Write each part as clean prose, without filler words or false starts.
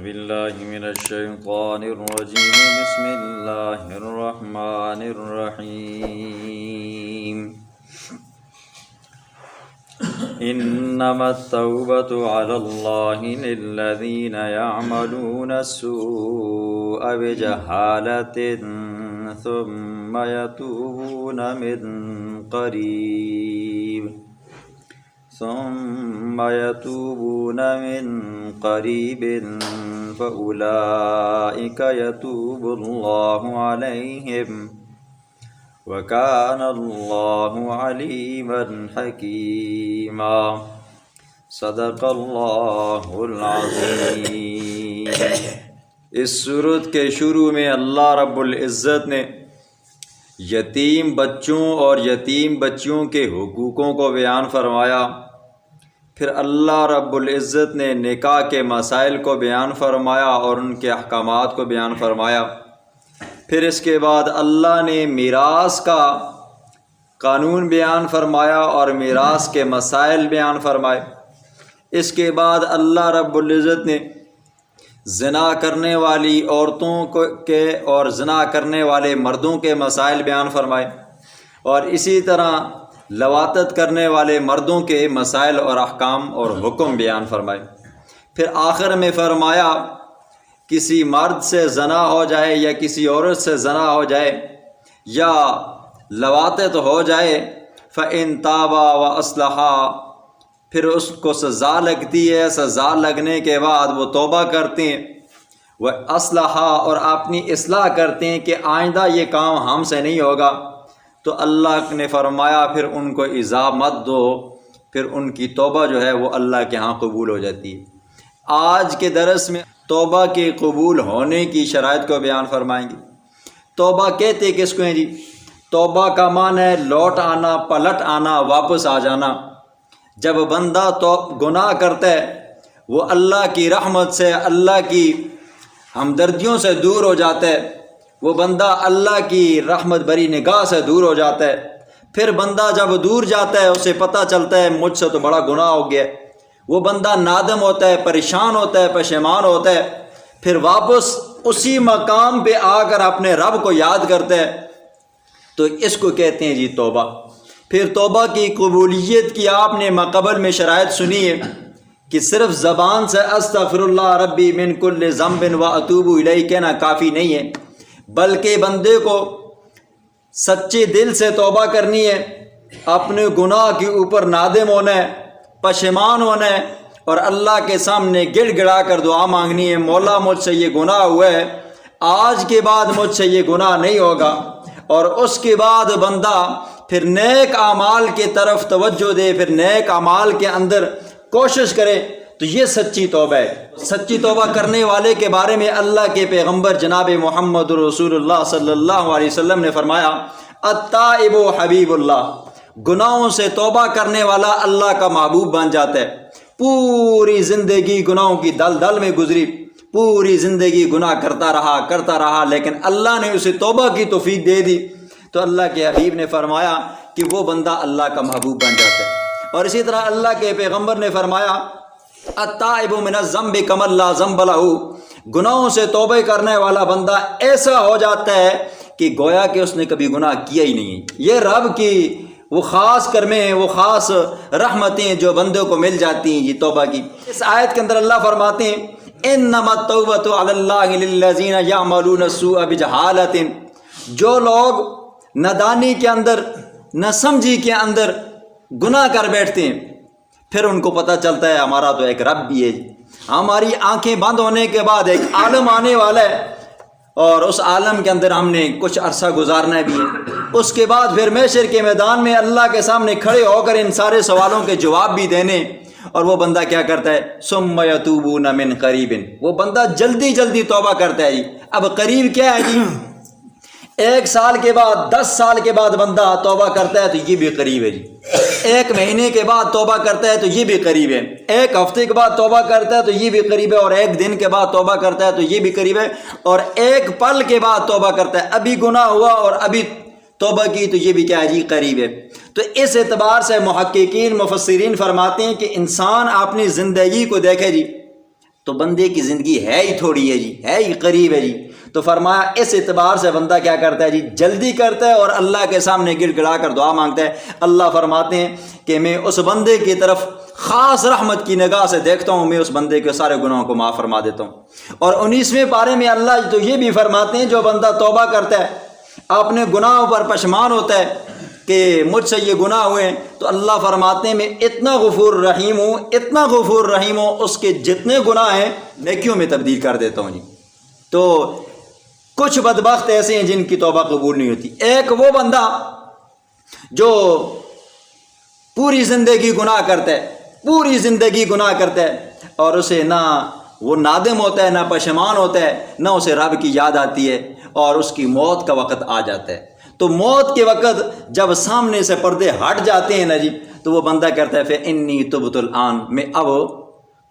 بالله من الشيطان الرجيم بسم الله الرحمن الرحيم إنما التوبة على الله للذين يعملون السوء بجهالة ثم يتوبون من قريب فأولئك يتوب الله عليهم وكان الله عليما حكيما صدق اللہ العظیم۔ اس سورت کے شروع میں اللہ رب العزت نے یتیم بچوں اور یتیم بچیوں کے حقوقوں کو بیان فرمایا، پھر اللہ رب العزت نے نکاح کے مسائل کو بیان فرمایا اور ان کے احکامات کو بیان فرمایا، پھر اس کے بعد اللہ نے میراث کا قانون بیان فرمایا اور میراث کے مسائل بیان فرمائے۔ اس کے بعد اللہ رب العزت نے زنا کرنے والی عورتوں کے اور زنا کرنے والے مردوں کے مسائل بیان فرمائے، اور اسی طرح لواطت کرنے والے مردوں کے مسائل اور احکام اور حکم بیان فرمائے۔ پھر آخر میں فرمایا کسی مرد سے زنا ہو جائے یا کسی عورت سے زنا ہو جائے یا لواطت ہو جائے فَإِن تَابَا وَأَصْلَحَا، پھر اس کو سزا لگتی ہے، سزا لگنے کے بعد وہ توبہ کرتے ہیں، وہ اصلاحہ اور اپنی اصلاح کرتے ہیں کہ آئندہ یہ کام ہم سے نہیں ہوگا، تو اللہ نے فرمایا پھر ان کو عذاب مت دو، پھر ان کی توبہ جو ہے وہ اللہ کے ہاں قبول ہو جاتی ہے۔ آج کے درس میں توبہ کے قبول ہونے کی شرائط کو بیان فرمائیں گے۔ توبہ کہتے کس کو ہیں جی؟ توبہ کا معنی ہے لوٹ آنا، پلٹ آنا، واپس آ جانا۔ جب بندہ تو گناہ کرتا ہے وہ اللہ کی رحمت سے، اللہ کی ہمدردیوں سے دور ہو جاتا ہے، وہ بندہ اللہ کی رحمت بری نگاہ سے دور ہو جاتا ہے۔ پھر بندہ جب دور جاتا ہے اسے پتہ چلتا ہے مجھ سے تو بڑا گناہ ہو گیا، وہ بندہ نادم ہوتا ہے، پریشان ہوتا ہے، پشیمان ہوتا ہے، پھر واپس اسی مقام پہ آ کر اپنے رب کو یاد کرتا ہے، تو اس کو کہتے ہیں جی توبہ۔ پھر توبہ کی قبولیت کی آپ نے ماقبل میں شرائط سنی ہے کہ صرف زبان سے استغفر اللہ ربی من کل ذنب واتوب الیہ کہنا کافی نہیں ہے، بلکہ بندے کو سچے دل سے توبہ کرنی ہے، اپنے گناہ کے اوپر نادم ہونا ہے، پشیمان ہونا ہے، اور اللہ کے سامنے گڑ گڑا کر دعا مانگنی ہے، مولا مجھ سے یہ گناہ ہوا ہے، آج کے بعد مجھ سے یہ گناہ نہیں ہوگا، اور اس کے بعد بندہ پھر نیک اعمال کی طرف توجہ دے، پھر نیک اعمال کے اندر کوشش کرے، تو یہ سچی توبہ ہے۔ سچی توبہ کرنے والے کے بارے میں اللہ کے پیغمبر جناب محمد رسول اللہ صلی اللہ علیہ وسلم نے فرمایا التائب حبیب اللہ، گناہوں سے توبہ کرنے والا اللہ کا محبوب بن جاتا ہے۔ پوری زندگی گناہوں کی دلدل میں گزری، پوری زندگی گناہ کرتا رہا، لیکن اللہ نے اسے توبہ کی توفیق دے دی، تو اللہ کے حبیب نے فرمایا کہ وہ بندہ اللہ کا محبوب بن جاتا ہے۔ اور اسی طرح اللہ کے پیغمبر نے فرمایا التائب من الذنب کمن لا ذنب لہ، گناہوں سے توبہ کرنے والا بندہ ایسا ہو جاتا ہے کہ گویا کہ اس نے کبھی گناہ کیا ہی نہیں۔ یہ رب کی وہ خاص کرمیں ہیں، وہ خاص رحمتیں جو بندوں کو مل جاتی ہیں جی توبہ کی۔ اس آیت کے اندر اللہ فرماتے ہیں انما التوبۃ علی اللہ للذین یعملون السوء بجہالۃ، جو لوگ نادانی کے اندر، نہ سمجھی کے اندر گناہ کر بیٹھتے ہیں، پھر ان کو پتہ چلتا ہے ہمارا تو ایک رب بھی ہے، ہماری آنکھیں بند ہونے کے بعد ایک عالم آنے والا ہے، اور اس عالم کے اندر ہم نے کچھ عرصہ گزارنا بھی ہے، اس کے بعد پھر محشر کے میدان میں اللہ کے سامنے کھڑے ہو کر ان سارے سوالوں کے جواب بھی دینے، اور وہ بندہ کیا کرتا ہے ثم یتوبون من قریب، وہ بندہ جلدی جلدی توبہ کرتا ہے جی۔ اب قریب کیا ہے جی؟ 1 سال کے بعد، 10 سال کے بعد بندہ توبہ کرتا ہے تو یہ بھی قریب ہے جی، 1 مہینے کے بعد توبہ کرتا ہے تو یہ بھی قریب ہے، 1 ہفتے کے بعد توبہ کرتا ہے تو یہ بھی قریب ہے، اور 1 دن کے بعد توبہ کرتا ہے تو یہ بھی قریب ہے، اور 1 پل کے بعد توبہ کرتا ہے، ابھی گناہ ہوا اور ابھی توبہ کی تو یہ بھی کیا ہے جی قریب ہے۔ تو اس اعتبار سے محققین مفسرین فرماتے ہیں کہ انسان اپنی زندگی کو دیکھے جی، تو بندے کی زندگی ہے ہی تھوڑی ہے جی، ہے ہی قریب ہے جی. تو فرمایا اس اعتبار سے بندہ کیا کرتا ہے جی، جلدی کرتا ہے اور اللہ کے سامنے گڑ گڑا کر دعا مانگتا ہے. اللہ فرماتے ہیں کہ میں اس بندے کی طرف خاص رحمت کی نگاہ سے دیکھتا ہوں، میں اس بندے کے سارے گناہوں کو معاف فرما دیتا ہوں. اور 19ویں پارے میں اللہ تو یہ بھی فرماتے ہیں جو بندہ توبہ کرتا ہے، اپنے گناہوں پر پشیمان ہوتا ہے کہ مجھ سے یہ گناہ ہوئے، تو اللہ فرماتے ہیں میں اتنا غفور رحیم ہوں، اتنا غفور رحیم ہوں، اس کے جتنے گناہ ہیں نیکیوں میں تبدیل کر دیتا ہوں جی. تو کچھ بدبخت ایسے ہیں جن کی توبہ قبول نہیں ہوتی. ایک وہ بندہ جو پوری زندگی گناہ کرتا ہے، پوری زندگی گناہ کرتا ہے، اور اسے نہ وہ نادم ہوتا ہے، نہ پشیمان ہوتا ہے، نہ اسے رب کی یاد آتی ہے، اور اس کی موت کا وقت آ جاتا ہے. تو موت کے وقت جب سامنے سے پردے ہٹ جاتے ہیں نا جی، تو وہ بندہ کرتا ہے فَإِنِّي تُبْتُ الْآنَ، میں اب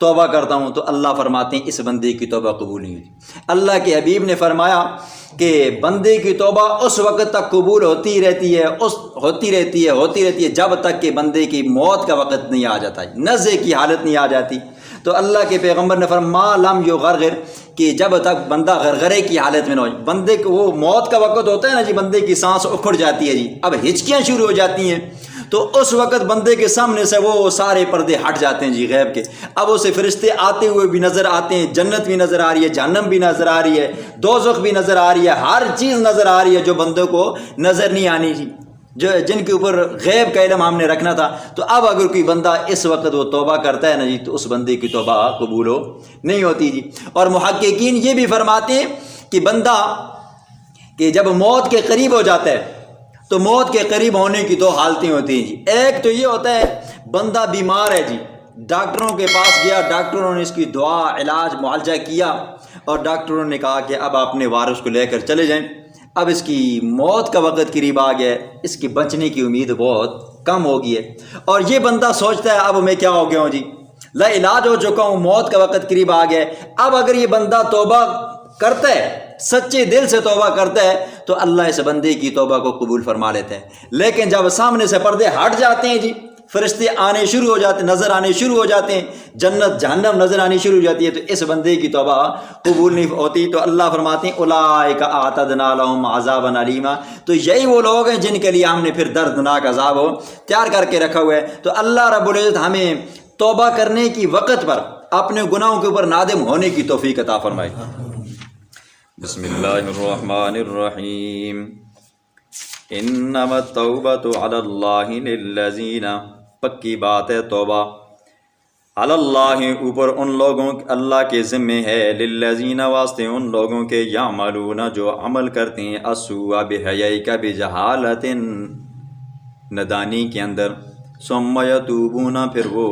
توبہ کرتا ہوں. تو اللہ فرماتے ہیں اس بندے کی توبہ قبول نہیں ہوتی. اللہ کے حبیب نے فرمایا کہ بندے کی توبہ اس وقت تک قبول ہوتی رہتی ہے جب تک کہ بندے کی موت کا وقت نہیں آ جاتا، نزع کی حالت نہیں آ جاتی. تو اللہ کے پیغمبر نے فرمایا لم یغرغر، کہ جب تک بندہ غرغرے کی حالت میں نہ ہو. بندے کو وہ موت کا وقت ہوتا ہے نا جی، بندے کی سانس اکھڑ جاتی ہے جی، اب ہچکیاں شروع ہو جاتی ہیں، تو اس وقت بندے کے سامنے سے وہ سارے پردے ہٹ جاتے ہیں جی غیب کے. اب اسے فرشتے آتے ہوئے بھی نظر آتے ہیں، جنت بھی نظر آ رہی ہے، جہنم بھی نظر آ رہی ہے، دوزخ بھی نظر آ رہی ہے، ہر چیز نظر آ رہی ہے جو بندوں کو نظر نہیں آنی تھی، جو جن کے اوپر غیب کا علم ہم نے رکھنا تھا. تو اب اگر کوئی بندہ اس وقت وہ توبہ کرتا ہے نا جی، تو اس بندے کی توبہ قبول نہیں ہوتی جی. اور محققین یہ بھی فرماتے ہیں کہ بندہ کہ جب موت کے قریب ہو جاتا ہے تو موت کے قریب ہونے کی دو حالتیں ہوتی ہیں جی. ایک تو یہ ہوتا ہے بندہ بیمار ہے جی، ڈاکٹروں کے پاس گیا، ڈاکٹروں نے اس کی دعا علاج معالجہ کیا، اور ڈاکٹروں نے کہا کہ اب اپنے وارث کو لے کر چلے جائیں، اب اس کی موت کا وقت قریب آ گیا ہے، اس کی بچنے کی امید بہت کم ہو گئی ہے. اور یہ بندہ سوچتا ہے اب میں کیا ہو گیا ہوں جی، لا علاج ہو چکا ہوں، موت کا وقت قریب آ گیا ہے. اب اگر یہ بندہ توبہ کرتا ہے، سچے دل سے توبہ کرتا ہے، تو اللہ اس بندے کی توبہ کو قبول فرما لیتا ہے. لیکن جب سامنے سے پردے ہٹ جاتے ہیں جی، فرشتے آنے شروع ہو جاتے، نظر آنے شروع ہو جاتے ہیں، جنت جہنم نظر آنی شروع ہو جاتی ہے، تو اس بندے کی توبہ قبول نہیں ہوتی. تو اللہ فرماتے ہیں اولئک اعتدنا لهم عذابا الیما، تو یہی وہ لوگ ہیں جن کے لیے ہم نے پھر دردناک عذاب تیار کر کے رکھا ہوا ہے. تو اللہ رب العزت ہمیں توبہ کرنے کی وقت پر اپنے گناہوں کے اوپر نادم ہونے کی توفیق عطا فرمائے. بسم اللہ الرحمن الرحیم. انما التوبۃ علی اللہ للذین، پکی بات ہے توبہ علی اللہ اوپر ان لوگوں اللہ کے ذمے ہے، للذین واسطے ان لوگوں کے یعملون جو عمل کرتے ہیں، السوء بحیائک بجہالۃ ندانی کے اندر، ثم یتوبون پھر وہ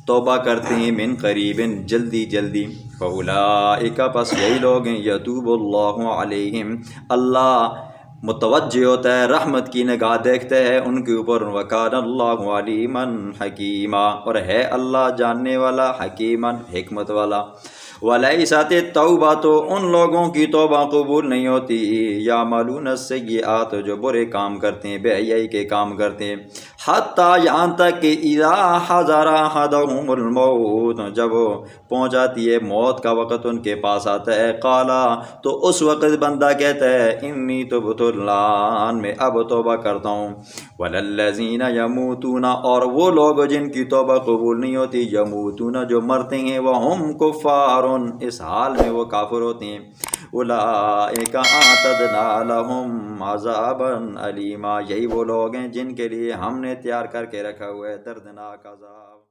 توبہ کرتے ہیں، من قریب جلدی جلدی، فاولئک پس یہی لوگ ہیں، یتوب اللہ علیہم اللہ متوجہ ہوتا ہے، رحمت کی نگاہ دیکھتا ہے ان کے اوپر، وکان اللہ علیما حکیما، اور ہے اللہ جاننے والا، حکیما حکمت والا. ولیست التوبہ، تو ان لوگوں کی توبہ قبول نہیں ہوتی، یعملون السیئات جو برے کام کرتے ہیں، بے حیائی کے کام کرتے ہیں، حتیٰ یہاں تک کہ اذا حضر احدهم الموت، جب پہنچ جاتی ہے موت کا وقت ان کے پاس آتا ہے، قالا تو اس وقت بندہ کہتا ہے انی تبت الآن، میں اب توبہ کرتا ہوں، وللذین یموتون، اور وہ لوگ جن کی توبہ قبول نہیں ہوتی، یموتون جو مرتے ہیں، وہم کفار، اس حال میں وہ کافر ہوتے ہیں، اولئک اعتدنا لهم عذابا الیما، یہی وہ لوگ ہیں جن کے لیے ہم نے تیار کر کے رکھا ہوا ہے دردناک عذاب.